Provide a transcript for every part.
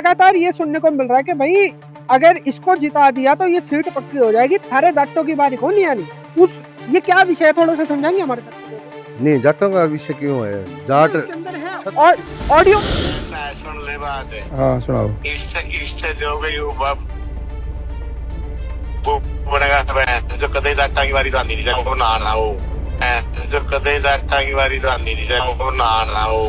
लगातार ये सुनने को मिल रहा है कि भाई अगर इसको जिता दिया तो ये सीट पक्की हो जाएगी, थारे जाटों की बारी कौन यानी उस ये क्या विषय है, थोड़ा सा समझाएंगे हमारे तक? नहीं, जाटों का विषय क्यों है? जाट उसके अंदर है और ऑडियो सुन ले बात है। हाँ सुनाओ। इससे जो गई वो बनेगा जो कदे जाटा की बारी तो आंदी नहीं जाए वो ना ना हो, जो कदे जाटा की बारी तो आंदी नहीं जाए वो ना ना हो।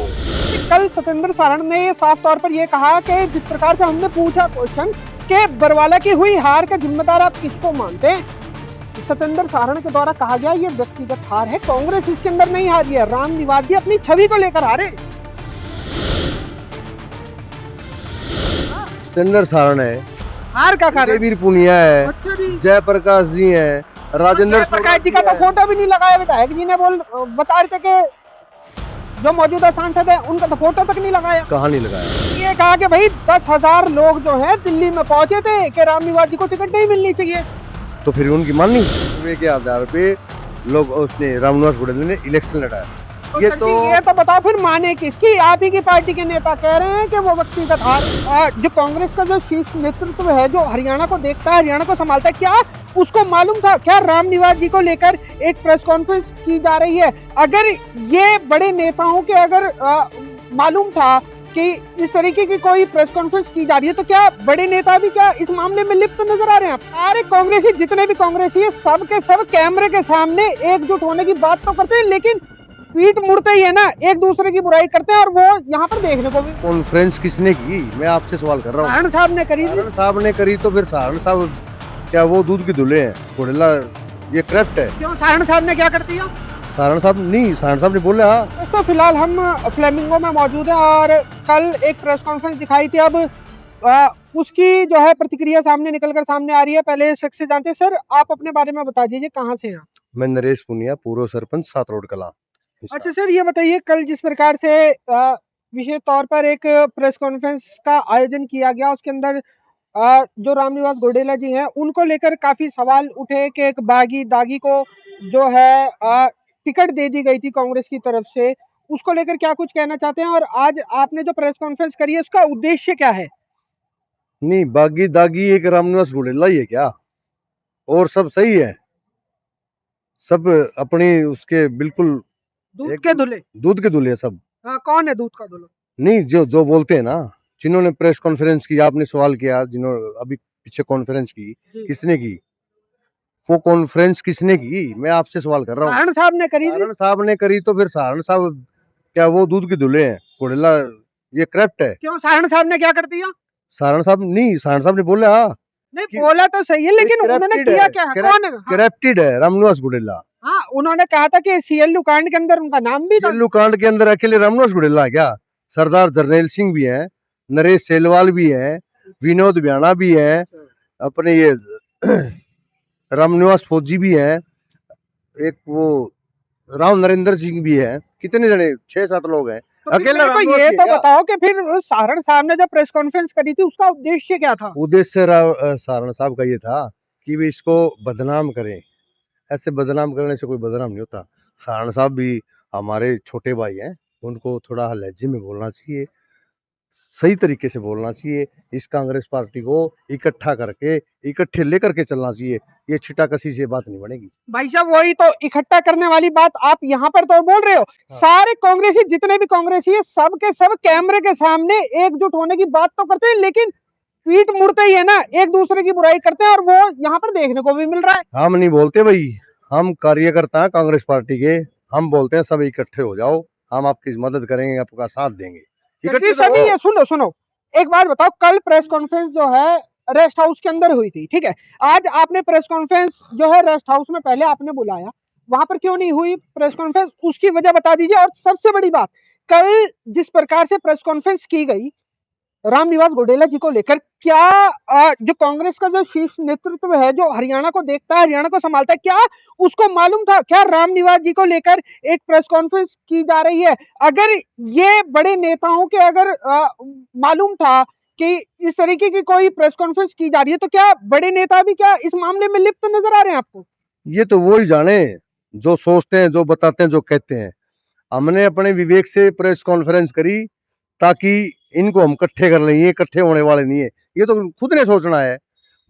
कल सत्येंद्र सारण ने ये साफ तौर पर ये कहा कि जिस प्रकार से हमने पूछा क्वेश्चन कि बरवाला की हुई हार का जिम्मेदार आप किसको मानते हैं, सत्येंद्र सारण के द्वारा कहा गया ये व्यक्तिगत हार है, कांग्रेस इसके अंदर नहीं हारी है, रामनिवास जी अपनी छवि को लेकर हारे। सत्येंद्र सारण है, हार का कारण वीर पुनिया है, जयप्रकाश जी हैं, राजेंद्र प्रकाश जी का तो फोटो भी नहीं लगाया, विधायक जी ने बता रहे थे कि जो मौजूदा सांसद है उनका तो फोटो तक नहीं लगाया। कहाँ नहीं लगाया? ये कहा कि भाई 10,000 लोग जो हैं दिल्ली में पहुंचे थे कि रामनिवास जी को टिकट नहीं मिलनी चाहिए, तो फिर उनकी माननी के आधार पे लोग उसने रामनिवास गोडेला ने इलेक्शन लड़ा। ये तो बताओ फिर माने किसकी? आप ही की पार्टी के नेता कह रहे हैं कि वो व्यक्तिगत हार। जो कांग्रेस का जो शीर्ष नेतृत्व है जो हरियाणा को देखता है, हरियाणा को संभालता है, क्या उसको मालूम था क्या रामनिवास जी को लेकर एक प्रेस कॉन्फ्रेंस की जा रही है? अगर ये बड़े नेताओं के अगर मालूम था कि इस तरीके की कोई प्रेस कॉन्फ्रेंस की जा रही है तो क्या बड़े नेता भी क्या इस मामले में लिप्त नजर आ रहे हैं? सारे कांग्रेसी जितने भी कांग्रेसी है सब के सब कैमरे के सामने एकजुट होने की बात तो करते हैं, लेकिन पीठ मुड़ते ही है ना, एक दूसरे की बुराई करते हैं और वो यहाँ पर देखने को भी। कॉन्फ्रेंस किसने की? मैं आपसे सवाल कर रहा हूँ। सारण साहब ने करी। सारण साहब ने करी तो फिर सारण साहब क्या वो दूध के धुले हैं? गोडेला ये करप्ट है। क्यों सारण साहब ने क्या कर दिया? सारण साहब नहीं, सारण साहब ने बोला। तो फिलहाल हम फ्लेमिंगो में मौजूद हैं और कल एक प्रेस कॉन्फ्रेंस दिखाई थी, अब उसकी जो है प्रतिक्रिया सामने निकलकर सामने आ रही है। पहले शख्स से जानते हैं, सर आप अपने बारे में बता दीजिए, कहाँ से हैं? मैं नरेश पुनिया, पूर्व सरपंच सात रोड कला। अच्छा सर, ये बताइए कल जिस प्रकार से विशेष तौर पर एक प्रेस कॉन्फ्रेंस का आयोजन किया गया, उसके अंदर जो रामनिवास गोडेला जी हैं उनको लेकर काफी सवाल उठे कि एक बागी दागी को जो है टिकट दे दी गई थी कांग्रेस की तरफ से, उसको लेकर क्या कुछ कहना चाहते हैं? और आज आपने जो प्रेस कॉन्फ्रेंस करी है उसका उद्देश्य क्या है? नहीं, बागी दागी एक रामनिवास गोडेला ही है क्या? और सब सही है, सब अपनी उसके बिल्कुल दूध के धुले सब। कौन है दूध का धुला? नहीं, जो जो बोलते हैं ना, जिन्होंने प्रेस कॉन्फ्रेंस की, आपने सवाल किया, जिन्होंने अभी पीछे कॉन्फ्रेंस की किसने की, वो कॉन्फ्रेंस किसने की? मैं आपसे सवाल कर रहा हूँ। सारण साहब ने करी। सारण साहब ने करी तो फिर सारण साहब क्या वो दूध के धुले हैं? गोडेला ये करप्ट है। क्यों सारण साहब ने क्या कर दिया? सारण साहब नहीं, सारण साहब ने बोला। नहीं बोला तो सही है, लेकिन उन्होंने किया क्या? कौन है? करप्टेड है रामनिवास गोडेला। हाँ, उन्होंने कहा था कि सीएलयू कांड के अंदर उनका नाम भी था। सीएलयू कांड के अंदर अकेले रामनिवास गोडेला है क्या? सरदार जरनैल सिंह भी हैं, नरेश सेलवाल भी हैं, विनोद ब्याणा भी हैं, अपने ये रामनिवास फौजी भी हैं, एक वो राव नरेंद्र सिंह भी है, कितने जने 6-7 लोग हैं। तो अकेला ये तो बताओ कि फिर सारण साहब ने जो प्रेस कॉन्फ्रेंस करी थी उसका उद्देश्य क्या था? उद्देश्य सारण साहब का ये था कि वे इसको बदनाम करें। ऐसे बदनाम करने से कोई बदनाम नहीं होता। सारण साहब भी हमारे छोटे भाई हैं, उनको थोड़ा लहजे में बोलना चाहिए, सही तरीके से बोलना चाहिए। इस कांग्रेस पार्टी को इकट्ठा करके इकट्ठे लेकर के चलना चाहिए। ये छिटाकशी से बात नहीं बनेगी। भाई साहब, वही तो इकट्ठा करने वाली बात आप यहाँ पर तो बोल रहे हो। हाँ। सारे कांग्रेसी जितने भी कांग्रेसी है सब के सब कैमरे के सामने एकजुट होने की बात तो करते हैं, लेकिन पीठ मुड़ते ही है ना, एक दूसरे की बुराई करते हैं और वो यहाँ पर देखने को भी मिल रहा है। हम नहीं बोलते भाई, हम कार्यकर्ता हैं कांग्रेस पार्टी के, हम बोलते हैं सब इकट्ठे हो जाओ, हम आपकी मदद करेंगे, आपका साथ देंगे। सभी है। सुनो एक बात बताओ, कल प्रेस कॉन्फ्रेंस जो है रेस्ट हाउस के अंदर हुई थी, ठीक है, आज आपने प्रेस कॉन्फ्रेंस जो है रेस्ट हाउस में पहले आपने बुलाया, वहां पर क्यों नहीं हुई प्रेस कॉन्फ्रेंस? उसकी वजह बता दीजिए। और सबसे बड़ी बात, कल जिस प्रकार से प्रेस कॉन्फ्रेंस की गई रामनिवास गोडेला जी को लेकर, क्या जो कांग्रेस का जो शीर्ष नेतृत्व है जो हरियाणा को देखता है, हरियाणा को संभालता है, क्या उसको मालूम था क्या रामनिवास जी को लेकर एक प्रेस कॉन्फ्रेंस की जा रही है? अगर ये बड़े नेताओं के अगर मालूम था कि इस तरीके की कोई प्रेस कॉन्फ्रेंस की जा रही है तो क्या बड़े नेता भी क्या इस मामले में लिप्त नजर आ रहे हैं आपको? ये तो वो ही जाने जो सोचते हैं, जो बताते हैं, जो कहते हैं। हमने अपने विवेक से प्रेस कॉन्फ्रेंस करी ताकि इनको हम इकट्ठे कर लें, ये इकट्ठे होने वाले नहीं है। ये तो खुद ने सोचना है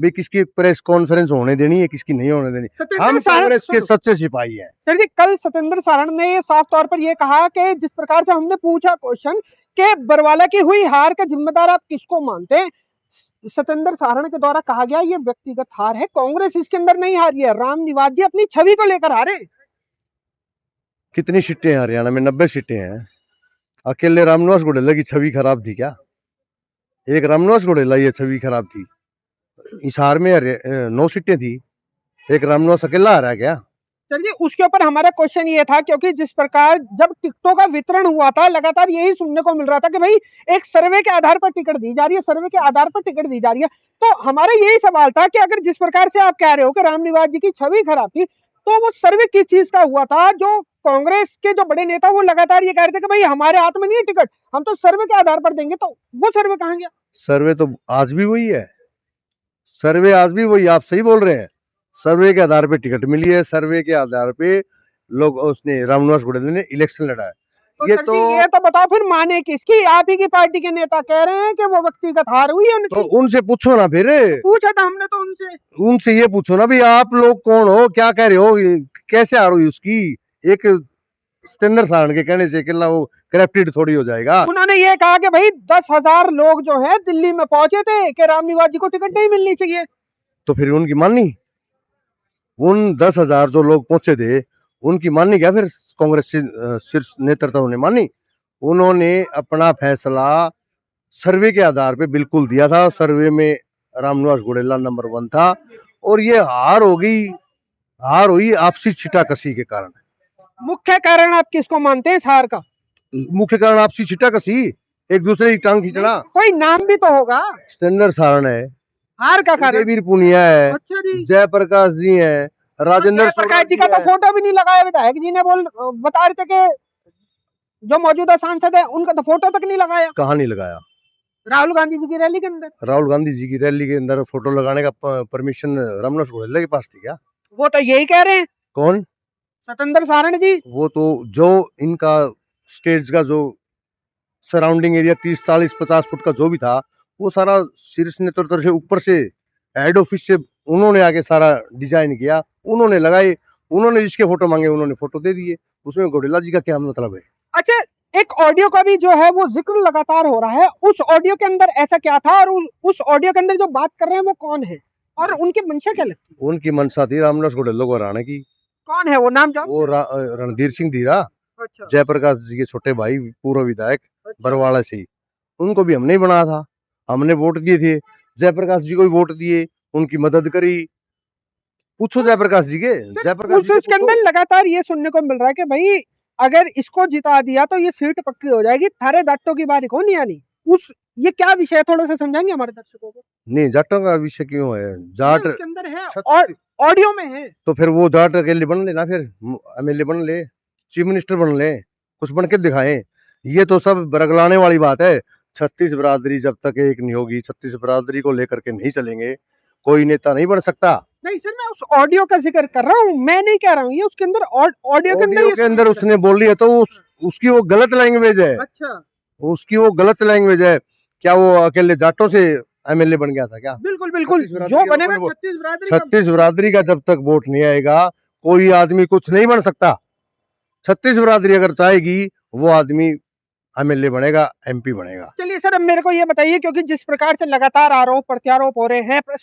भाई किसकी प्रेस कॉन्फ्रेंस होने देनी है, किसकी नहीं होने देनी। हम कांग्रेस के सच्चे सिपाही हैं। सर जी, कल सत्येंद्र सारण ने साफ तौर पर ये कहा कि जिस प्रकार से हमने पूछा क्वेश्चन कि बरवाला की हुई हार का जिम्मेदार आप किसको मानते हैं, सत्येंद्र सारण के द्वारा कहा गया ये व्यक्तिगत हार है, कांग्रेस इसके अंदर नहीं हारी है, रामनिवास जी अपनी छवि को लेकर हारे। कितनी सीटें हैं हरियाणा में? 90 सीटें हैं। अकेले रामनिवास घोडेला की छवि खराब थी क्या? एक रामनिवास घोडेला ये छवि खराब थी। इस हार में 9 सीटें थी, एक रामनिवास अकेला हारा क्या? चलिए, उसके ऊपर हमारा क्वेश्चन ये था क्योंकि जिस प्रकार जब टिकटों का वितरण हुआ था लगातार यही सुनने को मिल रहा था कि भाई एक सर्वे के आधार पर टिकट दी जा रही है, सर्वे के आधार पर टिकट दी जा रही है। तो हमारा यही सवाल था कि अगर जिस प्रकार से आप कह रहे हो कि रामनिवास जी की छवि खराब थी, तो वो सर्वे किस चीज का हुआ था? जो कांग्रेस के जो बड़े नेता वो लगातार ये कह रहे थे कि भाई हमारे हाथ में नहीं है टिकट, हम तो सर्वे के आधार पर देंगे, तो वो सर्वे कहाँ गया? सर्वे तो आज भी वही है, सर्वे आज भी वही, आप सही बोल रहे हैं। सर्वे के आधार पे टिकट मिली है, सर्वे के आधार पे लोग उसने रामनिवास घोडेला ने इलेक्शन लड़ा है। तो ये सर जी, ये तो बताओ फिर माने किसकी? आप ही की पार्टी के नेता कह रहे हैं कि वो व्यक्तिगत हार हुई है उनकी। तो उनसे पूछो ना फिर, पूछा था हमने तो उनसे ये पूछो ना भाई आप लोग कौन हो, क्या कह रहे हो, कैसे हार हुई उसकी? एक सत्येंद्र सारण के कहने से कितना वो करप्टेड थोड़ी हो जाएगा। उन्होंने ये कहा कि भाई 10,000 लोग जो है दिल्ली में पहुंचे थे कि रामनिवास जी को टिकट नहीं मिलनी चाहिए। तो फिर उनकी माननी? उन 10,000 जो लोग पहुंचे थे उनकी माननी क्या? फिर कांग्रेस शीर्ष नेतृत्व ने मानी? उन्होंने अपना फैसला सर्वे के आधार पे बिल्कुल दिया था। सर्वे में रामनिवास घोडेला नंबर 1 था और ये हार हो गई, हार हुई आपसी छिटाकशी के कारण। मुख्य कारण आप किसको मानते हैं इस हार का? मुख्य कारण आपसी छिटाकशी, एक दूसरे की टांग खींचना। कोई नाम भी तो होगा। सत्येंद्र सारण है, हार का कारण देवीर पुनिया है, अच्छा जी, जयप्रकाश जी है, राजेंद्र प्रकाश जी का तो फोटो भी नहीं लगाया, विधायक जी ने बता रहे थे कि जो मौजूदा सांसद है उनका तो फोटो तक नहीं लगाया। कहाँ नहीं लगाया? राहुल गांधी जी की रैली के अंदर। राहुल गांधी जी की रैली के अंदर फोटो लगाने का परमिशन रामनिवास घोडेला के पास थी क्या? वो तो यही कह रहे हैं। कौन? सत्येंद्र सारण जी। वो तो जो इनका स्टेज का जो सराउंडिंग एरिया 30, 40, 50 फुट का जो भी था वो सारा शीर्ष नेतृत्व से ऊपर से हेड ऑफिस से उन्होंने आके सारा डिजाइन किया, उन्होंने लगाए, उन्होंने जिसके फोटो मांगे उन्होंने फोटो दे दिए। उसमें घोडेला जी का क्या मतलब है? अच्छा, एक ऑडियो का भी जो है वो जिक्र लगातार हो रहा है, उस ऑडियो के अंदर ऐसा क्या था और उस ऑडियो के अंदर जो बात कर रहे हैं वो कौन है और उनकी मंशा क्या लगती है? उनकी मनसा थी रामनिवास घोडेला को हराने की। कौन है वो, नाम जान? वो रणधीर सिंह धीरा, अच्छा, जयप्रकाश जी के छोटे भाई, पूर्व विधायक अच्छा। बरवाड़ा से ही। उनको भी हमने ही बनाया था, हमने वोट दिए थे, जयप्रकाश जी को भी वोट दिए, उनकी मदद करी। पूछो जयप्रकाश जी के, जयप्रकाश जी उसके अंदर लगातार ये सुनने को मिल रहा है कि भाई अगर इसको जिता दिया तो ये सीट पक्की हो जाएगी, थारे जाटों की बारी कौन नहीं आनी। उस ये क्या विषय है, थोड़ा सा समझाएंगे हमारे दर्शकों को? नहीं, जाटों का विषय क्यों है? जाट उसके अंदर है और ऑडियो में है। तो फिर वो जाट अकेले बन लेना, फिर एमएलए बन ले, चीफ मिनिस्टर बन ले, कुछ बन के दिखाएं। ये तो सब बरगलाने वाली बात है। 36 बिरादरी जब तक एक नहीं होगी, 36 बिरादरी को लेकर के नहीं चलेंगे, कोई नेता नहीं बन सकता। नहीं सर, मैं उस ऑडियो का जिक्र कर रहा हूँ, मैं नहीं कह रहा हूँ, ये उसके अंदर ऑडियो के अंदर उसने बोली है तो उसकी वो गलत लैंग्वेज है। अच्छा, उसकी वो गलत लैंग्वेज है। क्या वो अकेले जाटों से एमएलए बन गया था क्या? बिल्कुल बिल्कुल, जो बनेगा 36 बिरादरी का जब तक वोट नहीं आएगा कोई आदमी कुछ नहीं बन सकता। 36 बिरादरी अगर चाहेगी वो आदमी एमएलए बनेगा, एमपी बनेगा। चलिए सर, अब मेरे को ये बताइए, क्योंकि जिस प्रकार से लगातार आरोप प्रत्यारोप हो रहे हैं, प्रेस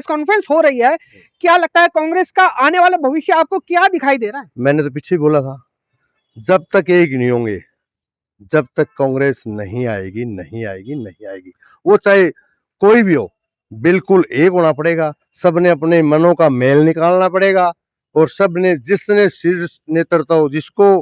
कॉन्फ्रेंस हो रही है, क्या लगता है कांग्रेस का आने वाला भविष्य आपको क्या दिखाई दे रहा है? मैंने तो पीछे ही बोला था, जब तक एक नहीं होंगे, जब तक कांग्रेस नहीं आएगी, नहीं आएगी, नहीं आएगी, वो चाहे कोई भी हो, बिल्कुल एक होना पड़ेगा। सबने अपने मनों का मेल निकालना पड़ेगा और सबने जिसने शीर्ष नेतृत्व जिसको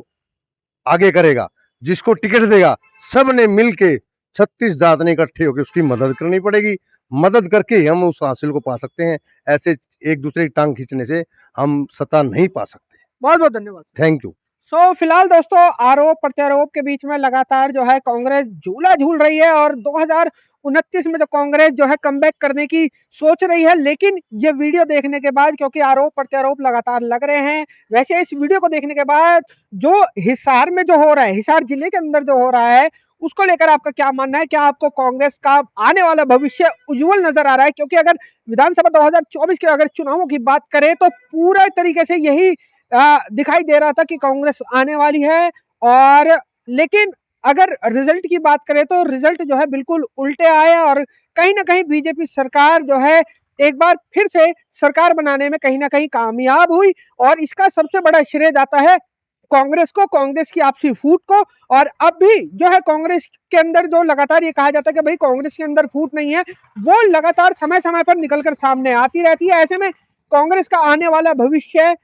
आगे करेगा, जिसको टिकट देगा, सबने मिलके 36 जात ने इकट्ठे होकर उसकी मदद करनी पड़ेगी। मदद करके ही हम उस हासिल को पा सकते हैं। ऐसे एक दूसरे की टांग खींचने से हम सत्ता नहीं पा सकते। बहुत बहुत धन्यवाद। Thank you. सो फिलहाल दोस्तों, आरोप प्रत्यारोप के बीच में लगातार जो है कांग्रेस झूला झूल रही है और 2029 में जो कांग्रेस जो है कमबैक करने की सोच रही है। लेकिन ये वीडियो देखने के बाद, क्योंकि आरोप प्रत्यारोप लगातार लग रहे हैं, वैसे इस वीडियो को देखने के बाद जो हिसार में जो हो रहा है, हिसार जिले के अंदर जो हो रहा है, उसको लेकर आपका क्या मानना है? क्या आपको कांग्रेस का आने वाला भविष्य उज्जवल नजर आ रहा है? क्योंकि अगर विधानसभा 2024 के अगर चुनावों की बात करें तो पूरा तरीके से यही दिखाई दे रहा था कि कांग्रेस आने वाली है, और लेकिन अगर रिजल्ट की बात करें तो रिजल्ट जो है बिल्कुल उल्टे आए, और कहीं ना कहीं बीजेपी सरकार जो है एक बार फिर से सरकार बनाने में कहीं ना कहीं कामयाब हुई, और इसका सबसे बड़ा श्रेय जाता है कांग्रेस को, कांग्रेस की आपसी फूट को। और अब भी जो है कांग्रेस के अंदर जो लगातार ये कहा जाता है कि भाई कांग्रेस के अंदर फूट नहीं है, वो लगातार समय समय पर निकलकर सामने आती रहती है। ऐसे में कांग्रेस का आने वाला भविष्य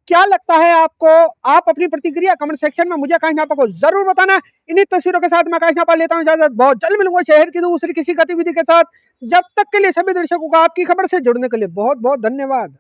क्या लगता है आपको? आप अपनी प्रतिक्रिया कमेंट सेक्शन में मुझे आकाश नापा को जरूर बताना। इन्हीं तस्वीरों के साथ मैं आकाश नापा लेता हूं इजाजत। बहुत जल्द मिलूंगा शहर की दूसरी किसी गतिविधि के साथ। जब तक के लिए सभी दर्शकों का आपकी खबर से जुड़ने के लिए बहुत बहुत धन्यवाद।